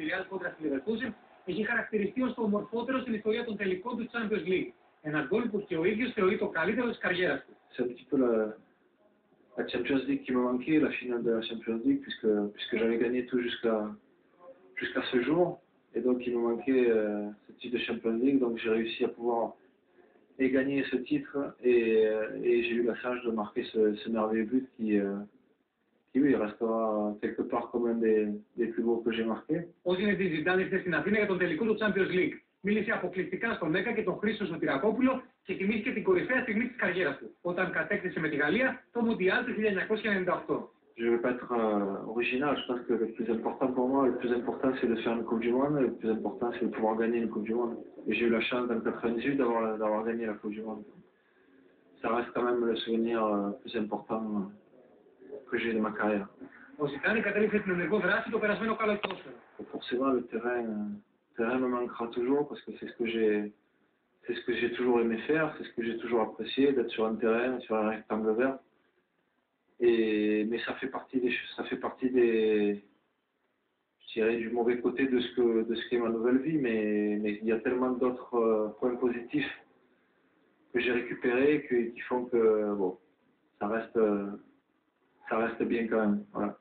Real κόντρα στη Leverkusen, έχει χαρακτηριστεί ως το ομορφότερο στην ιστορία των τελικών του Champions League. Ένα γκολ που και ο ίδιος θεωρεί το καλύτερο της καριέρας του. C'est un petit peu la Champions League qui me manquait, la finale de la Champions League, puisque j'avais gagné tout jusqu'à ce jour. Et donc il me manquait ce titre de Champions League, donc j'ai réussi à pouvoir gagner ce titre et j'ai eu la chance de marquer ce merveilleux but qui oui, restera quelque part comme un des plus beaux que j'ai marqués. Ο Ζινεντίν Ζιντάν ήρθε στην Αθήνα για τον τελικό του Champions League. Μίλησε αποκλειστικά στον Μέκα και τον Χρήστο Σωτηρακόπουλο και θυμήθηκε την κορυφαία στιγμή της καριέρας του, όταν κατέκτησε με τη Γαλλία το Μουντιάλ του 1998. Je ne vais pas être original, je pense que le plus important pour moi, le plus important c'est de faire une Coupe du Monde, le plus important c'est de pouvoir gagner une Coupe du Monde. Et j'ai eu la chance dans 98 d'avoir gagné la Coupe du Monde. Ça reste quand même le souvenir le plus important que j'ai de ma carrière. Ο Ζιντάν κατέληξε στην ενεργό δράση το περασμένο καλοκαίρι. Forcément le terrain me manquera toujours parce que c'est ce que j'ai toujours aimé faire, c'est ce que j'ai toujours apprécié, d'être sur un terrain, sur un rectangle vert. Mais ça fait partie je dirais, du mauvais côté de ce qu'est ma nouvelle vie, mais il y a tellement d'autres points positifs que j'ai récupérés qui font que bon, ça reste bien quand même. Voilà.